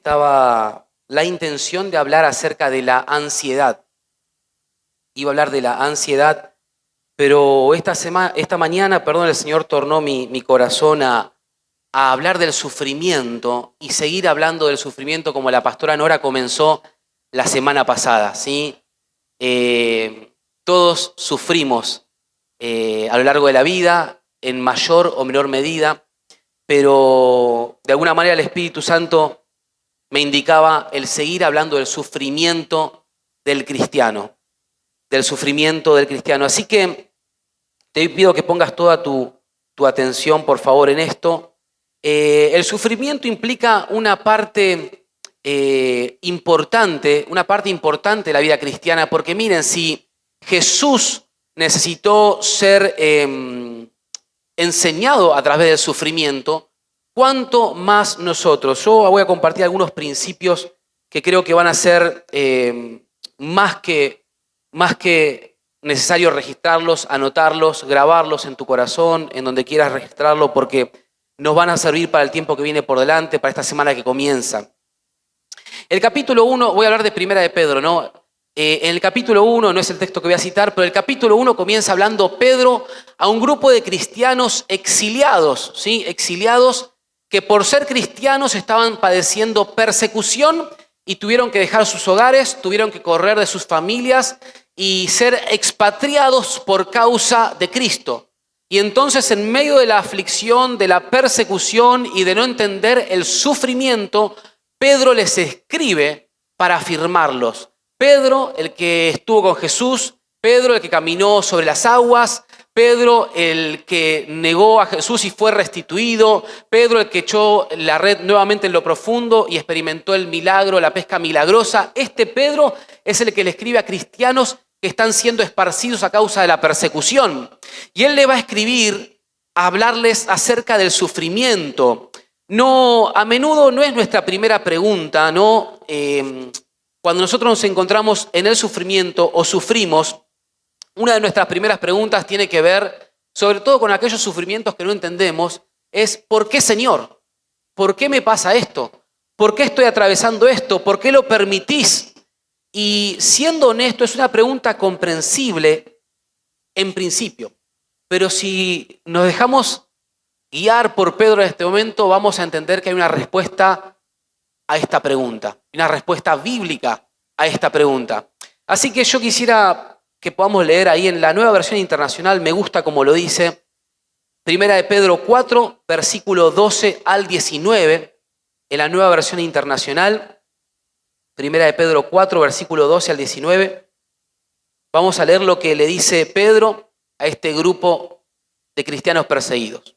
estaba la intención de hablar acerca de la ansiedad. Iba a hablar de la ansiedad, pero esta mañana, el Señor tornó mi corazón a hablar del sufrimiento y seguir hablando del sufrimiento como la pastora Nora comenzó la semana pasada, ¿sí? Todos sufrimos a lo largo de la vida, en mayor o menor medida, pero de alguna manera el Espíritu Santo me indicaba el seguir hablando del sufrimiento del cristiano, Así que te pido que pongas toda tu atención, por favor, en esto. El sufrimiento implica una parte importante de la vida cristiana, porque miren, si Jesús necesitó ser enseñado a través del sufrimiento, ¿cuánto más nosotros? Yo voy a compartir algunos principios que creo que van a ser más que necesario registrarlos, anotarlos, grabarlos en tu corazón, en donde quieras registrarlo, porque nos van a servir para el tiempo que viene por delante, para esta semana que comienza. El capítulo 1, voy a hablar de Primera de Pedro, ¿no? En el capítulo 1, no es el texto que voy a citar, pero el capítulo 1 comienza hablando Pedro a un grupo de cristianos exiliados, ¿sí? Exiliados que por ser cristianos estaban padeciendo persecución y tuvieron que dejar sus hogares, tuvieron que correr de sus familias y ser expatriados por causa de Cristo. Y entonces, en medio de la aflicción, de la persecución y de no entender el sufrimiento, Pedro les escribe para afirmarlos. Pedro, el que estuvo con Jesús, Pedro, el que caminó sobre las aguas, Pedro, el que negó a Jesús y fue restituido, Pedro, el que echó la red nuevamente en lo profundo y experimentó el milagro, la pesca milagrosa. Este Pedro es el que le escribe a cristianos que están siendo esparcidos a causa de la persecución. Y él le va a escribir a hablarles acerca del sufrimiento. No, a menudo no es nuestra primera pregunta, ¿no? Cuando nosotros nos encontramos en el sufrimiento o sufrimos, una de nuestras primeras preguntas tiene que ver, sobre todo con aquellos sufrimientos que no entendemos, es ¿por qué, Señor? ¿Por qué me pasa esto? ¿Por qué estoy atravesando esto? ¿Por qué lo permitís? Y siendo honesto, es una pregunta comprensible en principio. Pero si nos dejamos guiar por Pedro en este momento, vamos a entender que hay una respuesta a esta pregunta, una respuesta bíblica a esta pregunta. Así que yo quisiera que podamos leer ahí en la Nueva Versión Internacional, me gusta como lo dice, Primera de Pedro 4, versículo 12 al 19, en la Nueva Versión Internacional. Primera de Pedro 4, versículo 12 al 19. Vamos a leer lo que le dice Pedro a este grupo de cristianos perseguidos.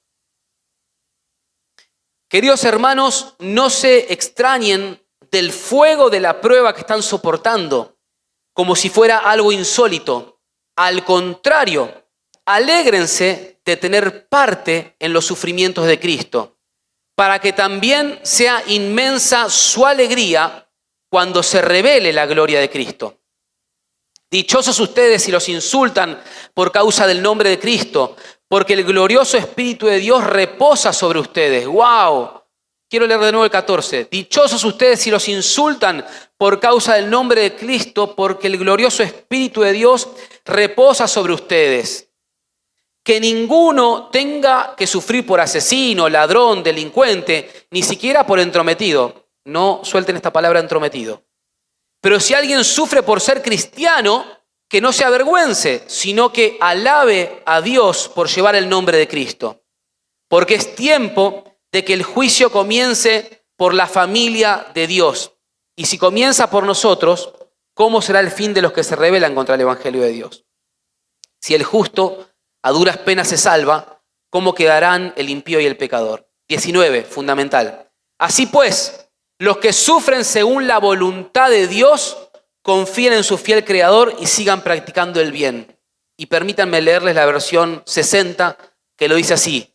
Queridos hermanos, no se extrañen del fuego de la prueba que están soportando, como si fuera algo insólito. Al contrario, alégrense de tener parte en los sufrimientos de Cristo, para que también sea inmensa su alegría cuando se revele la gloria de Cristo. Dichosos ustedes si los insultan por causa del nombre de Cristo, porque el glorioso Espíritu de Dios reposa sobre ustedes. ¡Wow! Quiero leer de nuevo el 14. Dichosos ustedes si los insultan por causa del nombre de Cristo, porque el glorioso Espíritu de Dios reposa sobre ustedes. Que ninguno tenga que sufrir por asesino, ladrón, delincuente, ni siquiera por entrometido. No suelten esta palabra entrometido. Pero si alguien sufre por ser cristiano, que no se avergüence, sino que alabe a Dios por llevar el nombre de Cristo. Porque es tiempo de que el juicio comience por la familia de Dios. Y si comienza por nosotros, ¿cómo será el fin de los que se rebelan contra el Evangelio de Dios? Si el justo a duras penas se salva, ¿cómo quedarán el impío y el pecador? 19, fundamental. Así pues, los que sufren según la voluntad de Dios, confíen en su fiel Creador y sigan practicando el bien. Y permítanme leerles la versión 60, que lo dice así.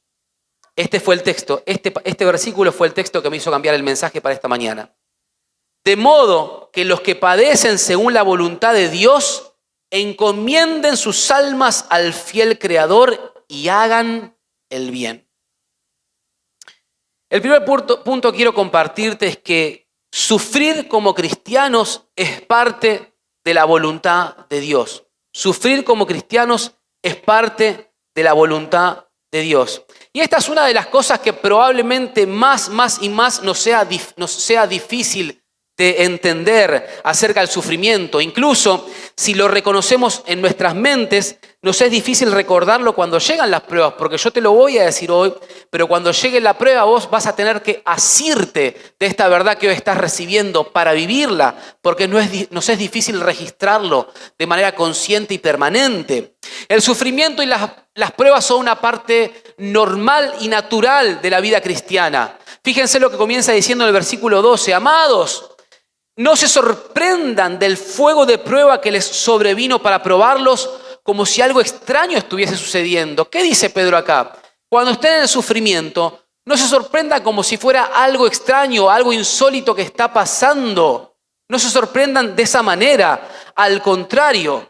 Este fue el texto, este versículo fue el texto que me hizo cambiar el mensaje para esta mañana. De modo que los que padecen según la voluntad de Dios, encomienden sus almas al fiel Creador y hagan el bien. El primer punto que quiero compartirte es que Sufrir como cristianos es parte de la voluntad de Dios. Sufrir como cristianos es parte de la voluntad de Dios. Y esta es una de las cosas que probablemente más nos sea difícil de entender acerca del sufrimiento. Incluso si lo reconocemos en nuestras mentes, nos es difícil recordarlo cuando llegan las pruebas, porque yo te lo voy a decir hoy, pero cuando llegue la prueba vos vas a tener que asirte de esta verdad que hoy estás recibiendo para vivirla, porque nos es difícil registrarlo de manera consciente y permanente. El sufrimiento y las pruebas son una parte normal y natural de la vida cristiana. Fíjense lo que comienza diciendo en el versículo 12. Amados, no se sorprendan del fuego de prueba que les sobrevino para probarlos como si algo extraño estuviese sucediendo. ¿Qué dice Pedro acá? Cuando estén en el sufrimiento, no se sorprendan como si fuera algo extraño, algo insólito que está pasando. No se sorprendan de esa manera. Al contrario,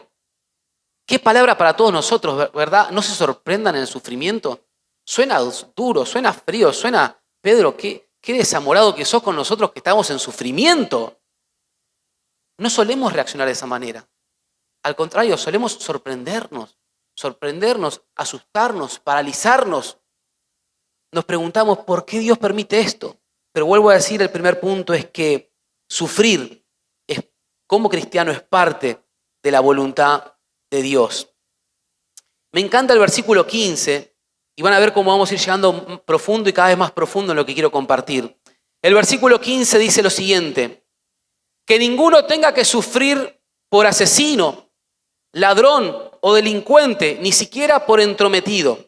qué palabra para todos nosotros, ¿verdad? No se sorprendan en el sufrimiento. Suena duro, suena frío, suena, Pedro, qué desamorado que sos con nosotros que estamos en sufrimiento. No solemos reaccionar de esa manera. Al contrario, solemos sorprendernos, asustarnos, paralizarnos. Nos preguntamos, ¿por qué Dios permite esto? Pero vuelvo a decir, el primer punto es que sufrir como cristiano es parte de la voluntad de Dios. Me encanta el versículo 15 y van a ver cómo vamos a ir llegando profundo y cada vez más profundo en lo que quiero compartir. El versículo 15 dice lo siguiente: que ninguno tenga que sufrir por asesino, ladrón o delincuente, ni siquiera por entrometido.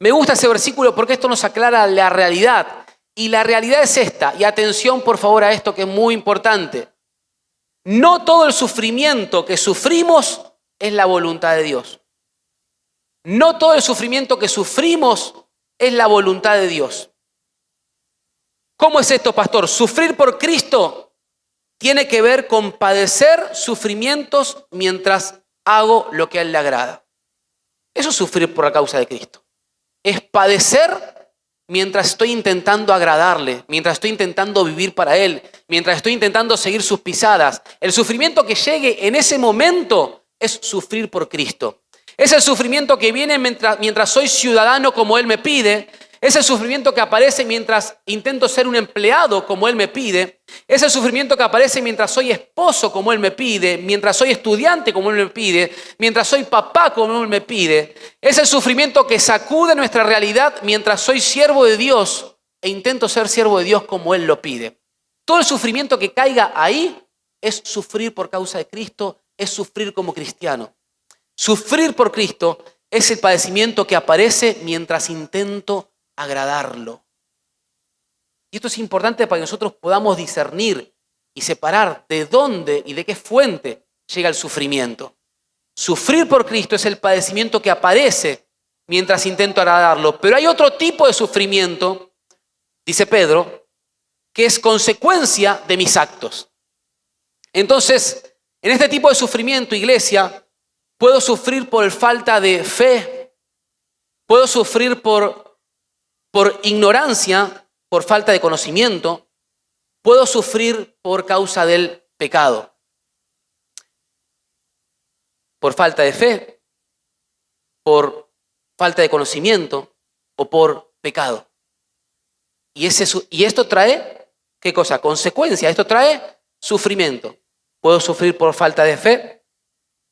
Me gusta ese versículo porque esto nos aclara la realidad. Y la realidad es esta, y atención por favor a esto que es muy importante. No todo el sufrimiento que sufrimos es la voluntad de Dios. No todo el sufrimiento que sufrimos es la voluntad de Dios. ¿Cómo es esto, pastor? Sufrir por Cristo tiene que ver con padecer sufrimientos mientras hago lo que a Él le agrada. Eso es sufrir por la causa de Cristo. Es padecer mientras estoy intentando agradarle, mientras estoy intentando vivir para Él, mientras estoy intentando seguir sus pisadas. El sufrimiento que llegue en ese momento es sufrir por Cristo. Es el sufrimiento que viene mientras soy ciudadano como Él me pide. Es el sufrimiento que aparece mientras intento ser un empleado como Él me pide. Es el sufrimiento que aparece mientras soy esposo como Él me pide, mientras soy estudiante como Él me pide, mientras soy papá como Él me pide. Es el sufrimiento que sacude nuestra realidad mientras soy siervo de Dios e intento ser siervo de Dios como Él lo pide. Todo el sufrimiento que caiga ahí es sufrir por causa de Cristo, es sufrir como cristiano. Sufrir por Cristo es el padecimiento que aparece mientras intento agradarlo. Y esto es importante para que nosotros podamos discernir y separar de dónde y de qué fuente llega el sufrimiento. Sufrir por Cristo es el padecimiento que aparece mientras intento agradarlo. Pero hay otro tipo de sufrimiento, dice Pedro, que es consecuencia de mis actos. Entonces, en este tipo de sufrimiento, iglesia, puedo sufrir por falta de fe, puedo sufrir por ignorancia, por falta de conocimiento, puedo sufrir por causa del pecado. Por falta de fe, por falta de conocimiento o por pecado. Y esto trae, ¿qué cosa? Consecuencia. Esto trae sufrimiento. Puedo sufrir por falta de fe,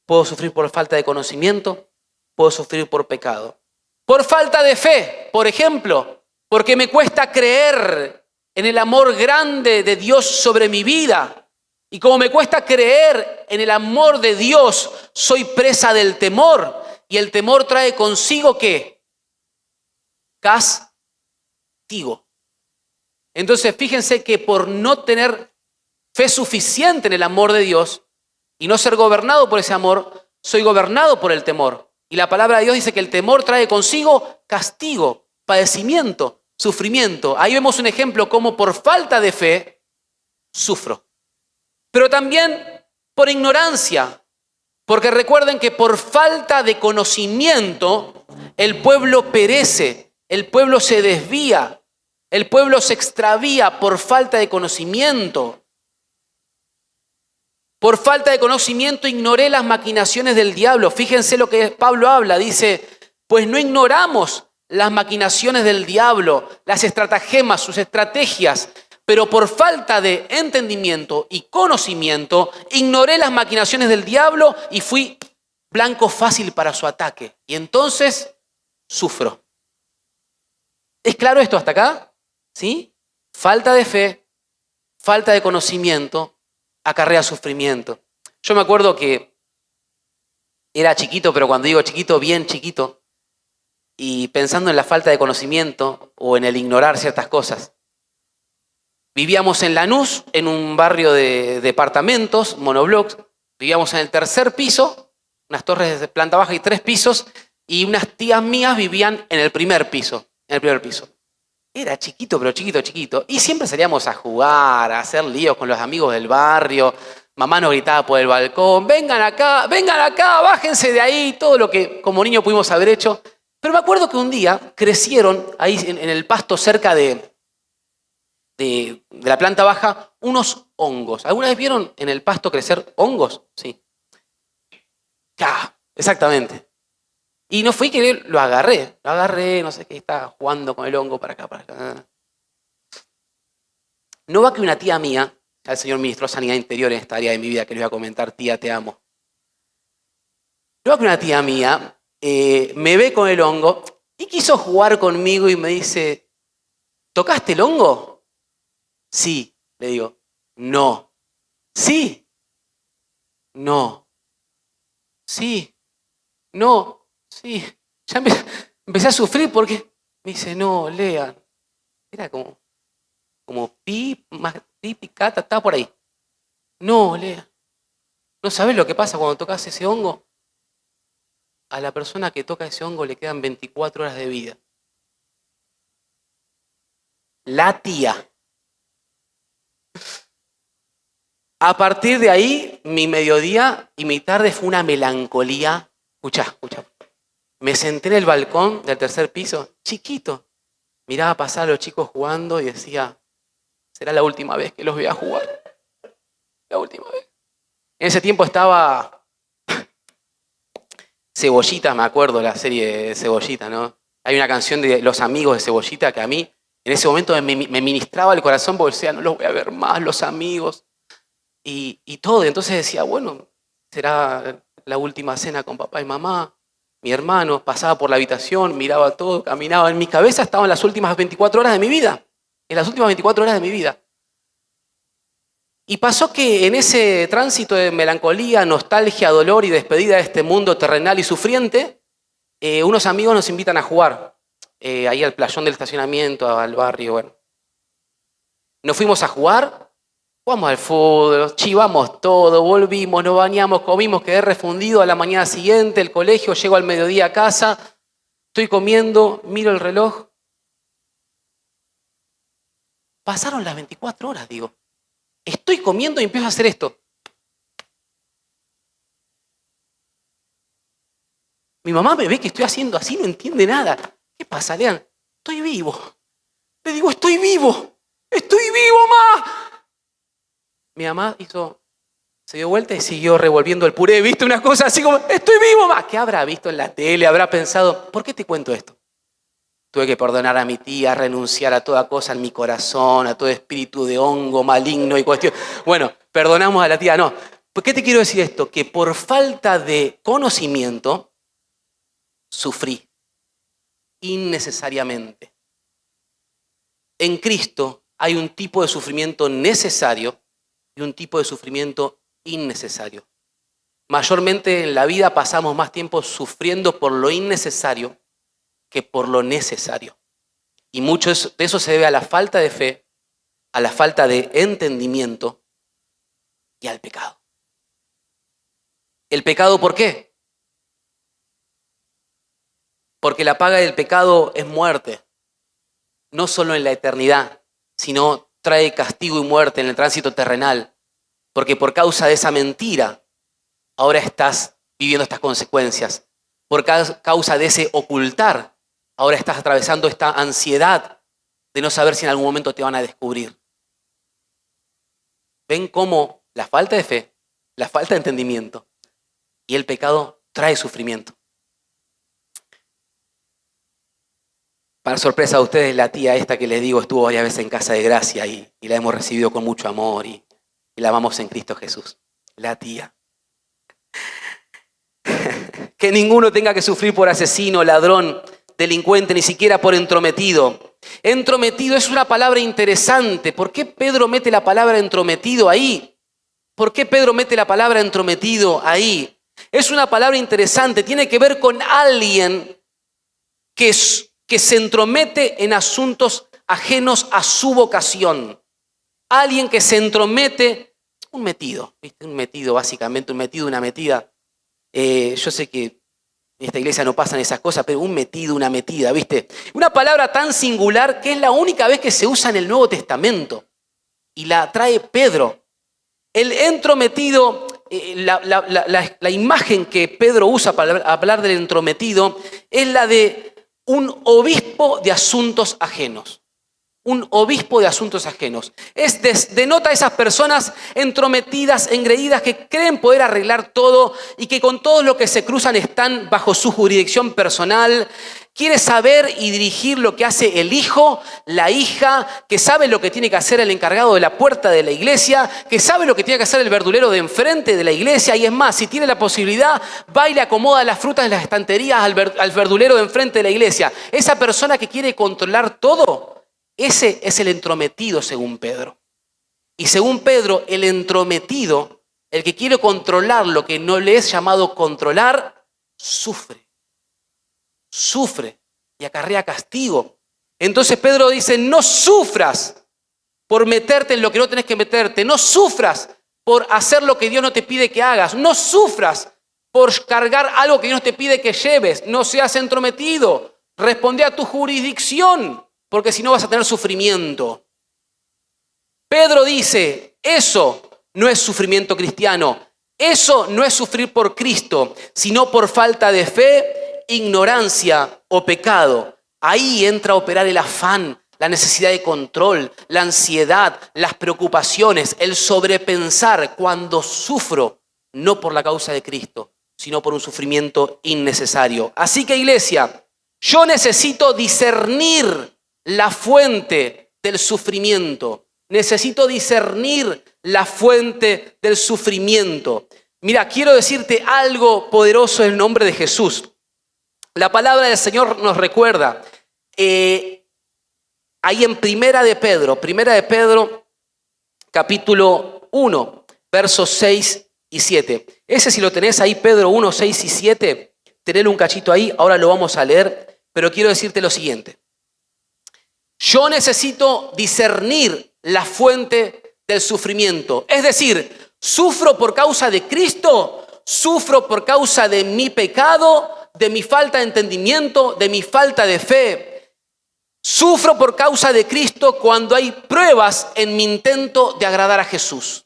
puedo sufrir por falta de conocimiento, puedo sufrir por pecado. Por falta de fe, por ejemplo, porque me cuesta creer en el amor grande de Dios sobre mi vida. Y como me cuesta creer en el amor de Dios, soy presa del temor. Y el temor trae consigo ¿qué? Castigo. Entonces fíjense que por no tener fe suficiente en el amor de Dios y no ser gobernado por ese amor, soy gobernado por el temor. Y la palabra de Dios dice que el temor trae consigo castigo, padecimiento, sufrimiento. Ahí vemos un ejemplo cómo por falta de fe sufro. Pero también por ignorancia. Porque recuerden que por falta de conocimiento el pueblo perece, el pueblo se desvía. El pueblo se extravía por falta de conocimiento. Por falta de conocimiento ignoré las maquinaciones del diablo. Fíjense lo que Pablo habla. Dice, pues no ignoramos las maquinaciones del diablo, las estratagemas, sus estrategias, pero por falta de entendimiento y conocimiento, ignoré las maquinaciones del diablo y fui blanco fácil para su ataque. Y entonces sufro. ¿Es claro esto hasta acá? ¿Sí? Falta de fe, falta de conocimiento, acarrea sufrimiento. Yo me acuerdo que era chiquito, pero cuando digo chiquito, bien chiquito, y pensando en la falta de conocimiento o en el ignorar ciertas cosas. Vivíamos en Lanús, en un barrio de departamentos, monoblocks. Vivíamos en el tercer piso, unas torres de planta baja y 3 pisos, y unas tías mías vivían en el primer piso. Era chiquito, pero chiquito. Y siempre salíamos a jugar, a hacer líos con los amigos del barrio. Mamá nos gritaba por el balcón, vengan acá, bájense de ahí, todo lo que como niño pudimos haber hecho. Pero me acuerdo que un día crecieron ahí en el pasto cerca de la planta baja unos hongos. ¿Alguna vez vieron en el pasto crecer hongos? Sí. Ya, exactamente. Y no fui que lo agarré, no sé qué, estaba jugando con el hongo para acá. No va que una tía mía, ya el Señor ministró sanidad interior en esta área de mi vida que les voy a comentar, tía, te amo. No va que una tía mía me ve con el hongo y quiso jugar conmigo y me dice, ¿tocaste el hongo? Sí, le digo, no. Sí, no. Sí, no. Sí, ya empecé a sufrir porque me dice, no, Lea, era como pi, picata, estaba por ahí. No, Lea, ¿no sabes lo que pasa cuando tocas ese hongo? A la persona que toca ese hongo le quedan 24 horas de vida. La tía. A partir de ahí, mi mediodía y mi tarde fue una melancolía. Escuchá. Me senté en el balcón del tercer piso, chiquito. Miraba pasar a los chicos jugando y decía, será la última vez que los voy a jugar. La última vez. En ese tiempo estaba Cebollita, me acuerdo, la serie de Cebollita, ¿no? Hay una canción de Los Amigos de Cebollita que a mí en ese momento me ministraba el corazón porque decía, no los voy a ver más, los amigos. Y todo. Entonces decía, bueno, será la última cena con papá y mamá. Mi hermano pasaba por la habitación, miraba todo, caminaba. En mi cabeza estaban las últimas 24 horas de mi vida. En las últimas 24 horas de mi vida. Y pasó que en ese tránsito de melancolía, nostalgia, dolor y despedida de este mundo terrenal y sufriente, unos amigos nos invitan a jugar. Ahí al playón del estacionamiento, al barrio, bueno. Nos fuimos a jugar. Jugamos al fútbol, chivamos todo, volvimos, nos bañamos, comimos, quedé refundido a la mañana siguiente, el colegio, llego al mediodía a casa, estoy comiendo, miro el reloj. Pasaron las 24 horas, digo. Estoy comiendo y empiezo a hacer esto. Mi mamá me ve que estoy haciendo así, no entiende nada. ¿Qué pasa, Lean? Estoy vivo. Le digo, estoy vivo, ma. Mi mamá se dio vuelta y siguió revolviendo el puré, ¿viste? Una cosa así como, estoy vivo, ma. ¿Qué habrá visto en la tele? ¿Habrá pensado, por qué te cuento esto? Tuve que perdonar a mi tía, renunciar a toda cosa en mi corazón, a todo espíritu de hongo maligno y cuestión. Bueno, perdonamos a la tía, no. ¿Por qué te quiero decir esto? Que por falta de conocimiento, sufrí innecesariamente. En Cristo hay un tipo de sufrimiento necesario y un tipo de sufrimiento innecesario. Mayormente en la vida pasamos más tiempo sufriendo por lo innecesario que por lo necesario. Y mucho de eso se debe a la falta de fe, a la falta de entendimiento y al pecado. ¿El pecado por qué? Porque la paga del pecado es muerte, no solo en la eternidad, sino trae castigo y muerte en el tránsito terrenal, porque por causa de esa mentira, ahora estás viviendo estas consecuencias. Por causa de ese ocultar, ahora estás atravesando esta ansiedad de no saber si en algún momento te van a descubrir. ¿Ven cómo la falta de fe, la falta de entendimiento y el pecado trae sufrimiento? Para sorpresa de ustedes, la tía esta que les digo estuvo varias veces en Casa de Gracia y la hemos recibido con mucho amor y la amamos en Cristo Jesús. La tía. Que ninguno tenga que sufrir por asesino, ladrón, delincuente, ni siquiera por entrometido. Entrometido es una palabra interesante. ¿Por qué Pedro mete la palabra entrometido ahí? ¿Por qué Pedro mete la palabra entrometido ahí? Es una palabra interesante. Tiene que ver con alguien que se entromete en asuntos ajenos a su vocación. Alguien que se entromete, un metido, ¿viste? Un metido básicamente, un metido, una metida. Yo sé que en esta iglesia no pasan esas cosas, pero un metido, una metida, ¿viste? Una palabra tan singular que es la única vez que se usa en el Nuevo Testamento. Y la trae Pedro. El entrometido, la imagen que Pedro usa para hablar del entrometido es la de un obispo de asuntos ajenos. Un obispo de asuntos ajenos. Denota a esas personas entrometidas, engreídas, que creen poder arreglar todo y que con todo lo que se cruzan están bajo su jurisdicción personal. Quiere saber y dirigir lo que hace el hijo, la hija, que sabe lo que tiene que hacer el encargado de la puerta de la iglesia, que sabe lo que tiene que hacer el verdulero de enfrente de la iglesia. Y es más, si tiene la posibilidad, va y le acomoda las frutas en las estanterías al verdulero de enfrente de la iglesia. Esa persona que quiere controlar todo, ese es el entrometido según Pedro. Y según Pedro, el entrometido, el que quiere controlar lo que no le es llamado controlar, sufre y acarrea castigo. Entonces Pedro dice, no sufras por meterte en lo que no tenés que meterte, no sufras por hacer lo que Dios no te pide que hagas, no sufras por cargar algo que Dios te pide que lleves, no seas entrometido, responde a tu jurisdicción, porque si no vas a tener sufrimiento. Pedro dice, eso no es sufrimiento cristiano, eso no es sufrir por Cristo, sino por falta de fe, ignorancia o pecado. Ahí entra a operar el afán, la necesidad de control, la ansiedad, las preocupaciones, el sobrepensar cuando sufro, no por la causa de Cristo, sino por un sufrimiento innecesario. Así que, iglesia, yo necesito discernir la fuente del sufrimiento. Necesito discernir la fuente del sufrimiento. Mira, quiero decirte algo poderoso en el nombre de Jesús. La palabra del Señor nos recuerda, ahí en Primera de Pedro, capítulo 1, versos 6 y 7. Ese, si lo tenés ahí, Pedro 1, 6 y 7, tenelo un cachito ahí, ahora lo vamos a leer, pero quiero decirte lo siguiente. Yo necesito discernir la fuente del sufrimiento. Es decir, ¿sufro por causa de Cristo? ¿Sufro por causa de mi pecado? ¿De mi falta de entendimiento? ¿De mi falta de fe? ¿Sufro por causa de Cristo cuando hay pruebas en mi intento de agradar a Jesús?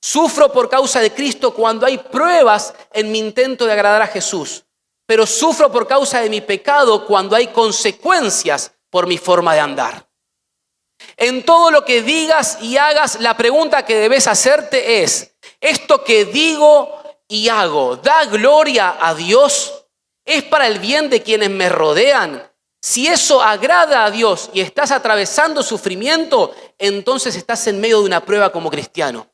¿Sufro por causa de Cristo cuando hay pruebas en mi intento de agradar a Jesús? Pero sufro por causa de mi pecado cuando hay consecuencias por mi forma de andar. En todo lo que digas y hagas, la pregunta que debes hacerte es, ¿esto que digo y hago da gloria a Dios? ¿Es para el bien de quienes me rodean? Si eso agrada a Dios y estás atravesando sufrimiento, entonces estás en medio de una prueba como cristiano.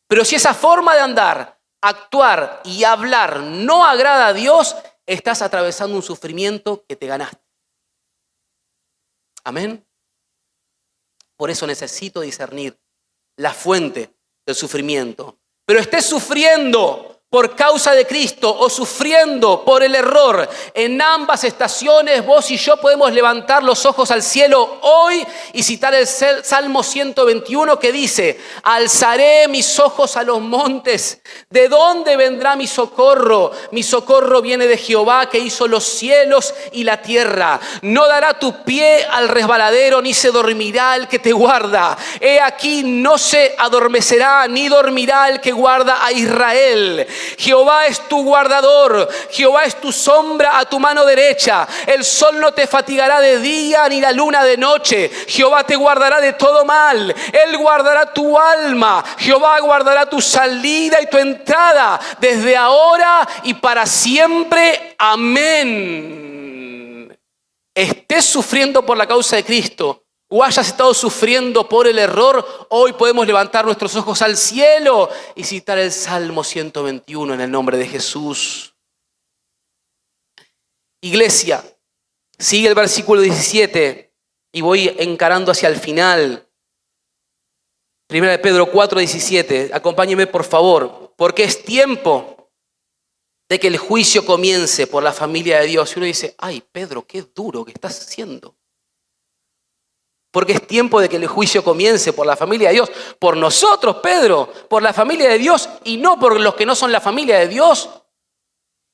Pero si esa forma de andar, actuar y hablar no agrada a Dios, estás atravesando un sufrimiento que te ganaste. Amén. Por eso necesito discernir la fuente del sufrimiento. Pero estés sufriendo por causa de Cristo o sufriendo por el error, en ambas estaciones vos y yo podemos levantar los ojos al cielo hoy y citar el Salmo 121 que dice, alzaré mis ojos a los montes, ¿de dónde vendrá mi socorro? Mi socorro viene de Jehová que hizo los cielos y la tierra. No dará tu pie al resbaladero ni se dormirá el que te guarda. He aquí no se adormecerá ni dormirá el que guarda a Israel. Jehová es tu guardador, Jehová es tu sombra a tu mano derecha. El sol no te fatigará de día ni la luna de noche. Jehová te guardará de todo mal. Él guardará tu alma. Jehová guardará tu salida y tu entrada desde ahora y para siempre. Amén. Estés sufriendo por la causa de Cristo o hayas estado sufriendo por el error, hoy podemos levantar nuestros ojos al cielo y citar el Salmo 121 en el nombre de Jesús. Iglesia, sigue el versículo 17 y voy encarando hacia el final. 1 Pedro 4:17, acompáñeme por favor, porque es tiempo de que el juicio comience por la familia de Dios. Y uno dice, ay Pedro, qué duro que estás haciendo. Porque es tiempo de que el juicio comience por la familia de Dios. Por nosotros, Pedro, por la familia de Dios y no por los que no son la familia de Dios.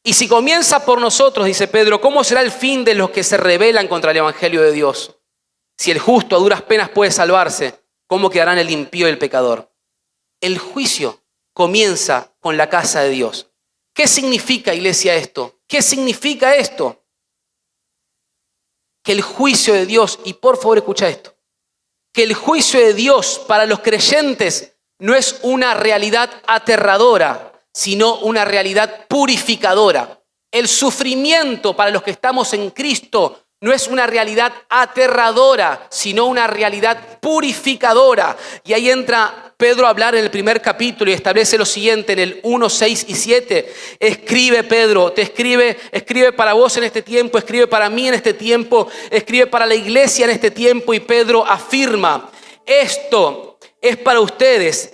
Y si comienza por nosotros, dice Pedro, ¿cómo será el fin de los que se rebelan contra el evangelio de Dios? Si el justo a duras penas puede salvarse, ¿cómo quedarán el impío y el pecador? El juicio comienza con la casa de Dios. ¿Qué significa, iglesia, esto? ¿Qué significa esto? Que el juicio de Dios, y por favor escucha esto, que el juicio de Dios para los creyentes no es una realidad aterradora, sino una realidad purificadora. El sufrimiento para los que estamos en Cristo no es una realidad aterradora, sino una realidad purificadora. Y ahí entra Pedro a hablar en el primer capítulo y establece lo siguiente en el 1, 6 y 7. Escribe Pedro, escribe para vos en este tiempo, escribe para mí en este tiempo, escribe para la iglesia en este tiempo. Y Pedro afirma, esto es para ustedes,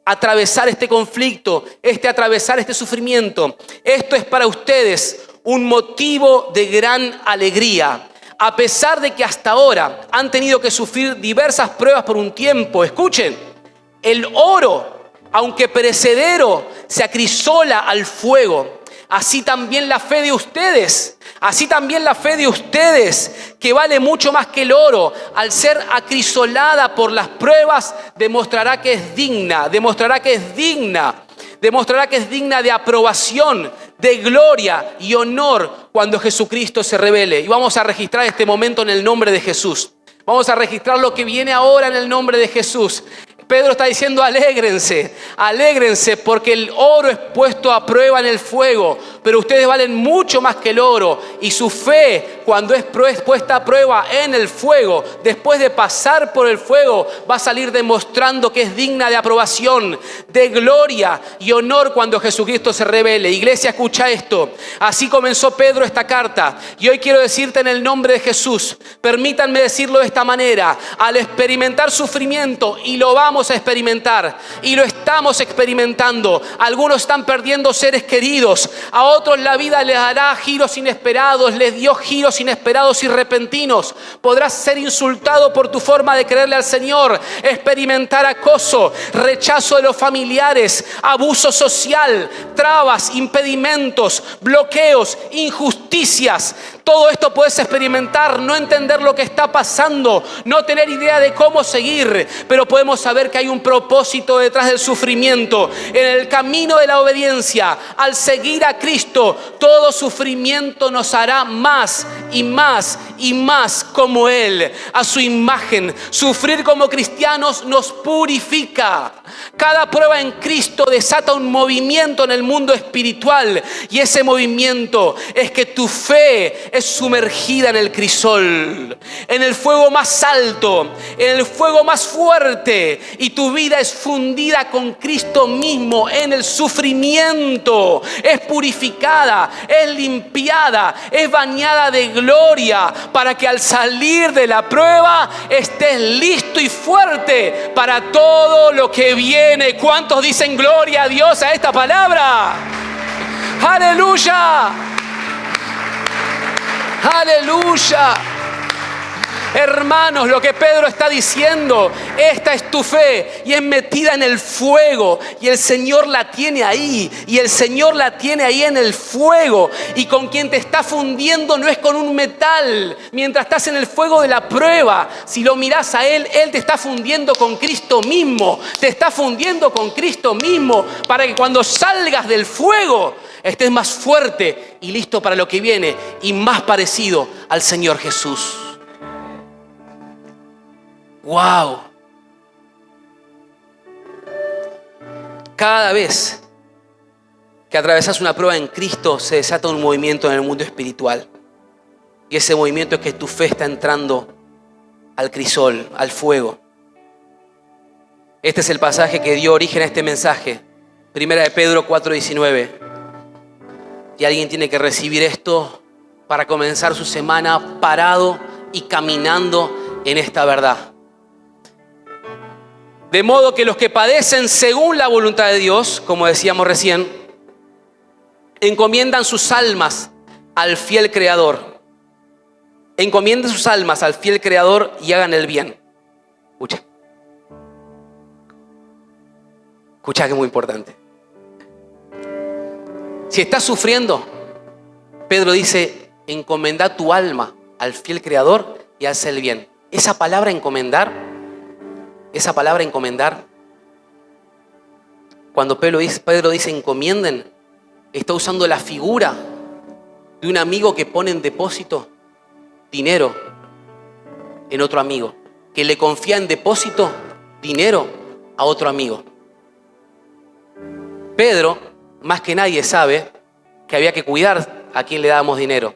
atravesar este conflicto, atravesar este sufrimiento. Esto es para ustedes un motivo de gran alegría. A pesar de que hasta ahora han tenido que sufrir diversas pruebas por un tiempo, escuchen, el oro, aunque perecedero, se acrisola al fuego. Así también la fe de ustedes, que vale mucho más que el oro, al ser acrisolada por las pruebas, demostrará que es digna de aprobación, de gloria y honor cuando Jesucristo se revele. Y vamos a registrar este momento en el nombre de Jesús. Vamos a registrar lo que viene ahora en el nombre de Jesús. Pedro está diciendo, alégrense porque el oro es puesto a prueba en el fuego, pero ustedes valen mucho más que el oro y su fe, cuando es puesta a prueba en el fuego, después de pasar por el fuego, va a salir demostrando que es digna de aprobación, de gloria y honor cuando Jesucristo se revele. Iglesia, escucha esto. Así comenzó Pedro esta carta y hoy quiero decirte en el nombre de Jesús, permítanme decirlo de esta manera, al experimentar sufrimiento, y lo vamos a experimentar y lo estamos experimentando. Algunos están perdiendo seres queridos, a otros la vida les dará giros inesperados, les dio giros inesperados y repentinos. Podrás ser insultado por tu forma de creerle al Señor, experimentar acoso, rechazo de los familiares, abuso social, trabas, impedimentos, bloqueos, injusticias. Todo esto puedes experimentar, no entender lo que está pasando, no tener idea de cómo seguir, pero podemos saber que hay un propósito detrás del sufrimiento. En el camino de la obediencia, al seguir a Cristo, todo sufrimiento nos hará más y más y más como Él, a su imagen. Sufrir como cristianos nos purifica. Cada prueba en Cristo desata un movimiento en el mundo espiritual, y ese movimiento es que tu fe es sumergida en el crisol, en el fuego más alto, en el fuego más fuerte, y tu vida es fundida con Cristo mismo en el sufrimiento. Es purificada, es limpiada, es bañada de gloria, para que al salir de la prueba estés listo y fuerte para todo lo que viene. ¿Cuántos dicen gloria a Dios a esta palabra? ¡Aleluya! ¡Aleluya! Hermanos, lo que Pedro está diciendo, esta es tu fe y es metida en el fuego y el Señor la tiene ahí y el Señor la tiene ahí en el fuego, y con quien te está fundiendo no es con un metal mientras estás en el fuego de la prueba. Si lo mirás a Él, Él te está fundiendo con Cristo mismo, te está fundiendo con Cristo mismo para que cuando salgas del fuego estés más fuerte y listo para lo que viene y más parecido al Señor Jesús. ¡Wow! Cada vez que atravesás una prueba en Cristo se desata un movimiento en el mundo espiritual. Y ese movimiento es que tu fe está entrando al crisol, al fuego. Este es el pasaje que dio origen a este mensaje. Primera de Pedro 4:19. Y alguien tiene que recibir esto para comenzar su semana parado y caminando en esta verdad. De modo que los que padecen según la voluntad de Dios, como decíamos recién, encomiendan sus almas al fiel Creador. Encomienden sus almas al fiel Creador y hagan el bien. Escucha. Escucha, que es muy importante. Si estás sufriendo, Pedro dice, encomendá tu alma al fiel Creador y haz el bien. Esa palabra encomendar, cuando Pedro dice encomienden, está usando la figura de un amigo que pone en depósito dinero en otro amigo, que le confía en depósito dinero a otro amigo. Pedro, más que nadie, sabe que había que cuidar a quien le dábamos dinero.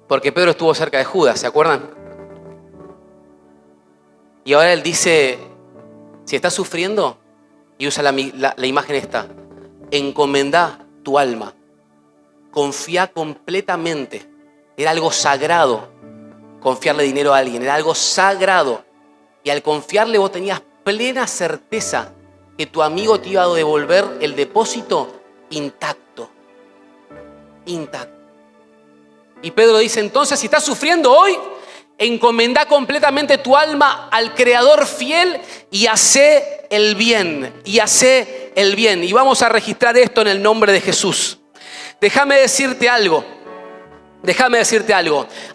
Porque Pedro estuvo cerca de Judas, ¿se acuerdan? Y ahora él dice, si estás sufriendo, y usa la imagen esta, encomendá tu alma, confía completamente. Era algo sagrado confiarle dinero a alguien, era algo sagrado. Y al confiarle vos tenías plena certeza que tu amigo te iba a devolver el depósito intacto. Intacto. Y Pedro dice, entonces, si estás sufriendo hoy, encomendá completamente tu alma al Creador fiel y hacé el bien. Y hacé el bien. Y vamos a registrar esto en el nombre de Jesús. Déjame decirte algo.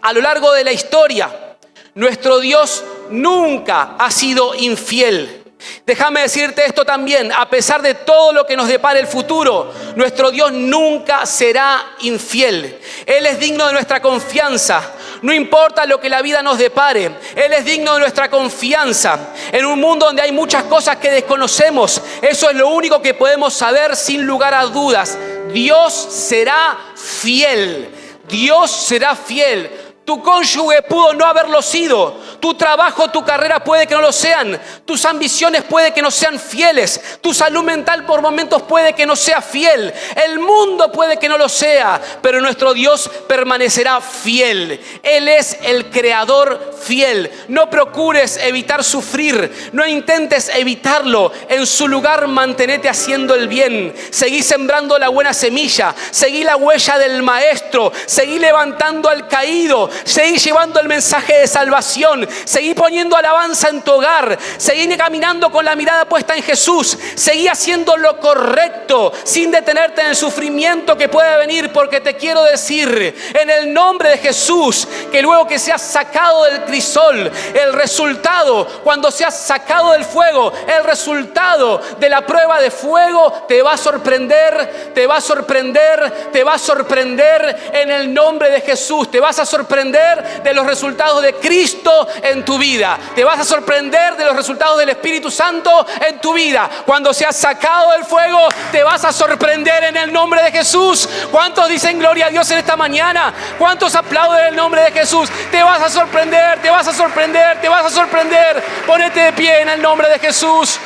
A lo largo de la historia, nuestro Dios nunca ha sido infiel. Déjame decirte esto también, a pesar de todo lo que nos depara el futuro, nuestro Dios nunca será infiel. Él es digno de nuestra confianza. No importa lo que la vida nos depare, Él es digno de nuestra confianza. En un mundo donde hay muchas cosas que desconocemos, eso es lo único que podemos saber sin lugar a dudas. Dios será fiel. Dios será fiel. Tu cónyuge pudo no haberlo sido. Tu trabajo, tu carrera puede que no lo sean. Tus ambiciones puede que no sean fieles. Tu salud mental por momentos puede que no sea fiel. El mundo puede que no lo sea. Pero nuestro Dios permanecerá fiel. Él es el Creador fiel. No procures evitar sufrir. No intentes evitarlo. En su lugar, mantenete haciendo el bien. Seguí sembrando la buena semilla. Seguí la huella del Maestro. Seguí levantando al caído. Seguí llevando el mensaje de salvación. Seguí poniendo alabanza en tu hogar. Seguí caminando con la mirada puesta en Jesús. Seguí haciendo lo correcto sin detenerte en el sufrimiento que puede venir, porque te quiero decir en el nombre de Jesús que luego que seas sacado del crisol, el resultado, cuando seas sacado del fuego, el resultado de la prueba de fuego te va a sorprender, te va a sorprender, te va a sorprender en el nombre de Jesús. Te vas a sorprender de los resultados de Cristo en tu vida. Te vas a sorprender de los resultados del Espíritu Santo en tu vida. Cuando seas sacado del fuego, te vas a sorprender en el nombre de Jesús. ¿Cuántos dicen gloria a Dios en esta mañana? ¿Cuántos aplauden el nombre de Jesús? Te vas a sorprender, te vas a sorprender, te vas a sorprender. Ponete de pie en el nombre de Jesús.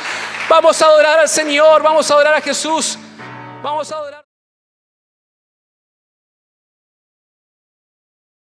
Vamos a adorar al Señor, vamos a adorar a Jesús. Vamos a adorar.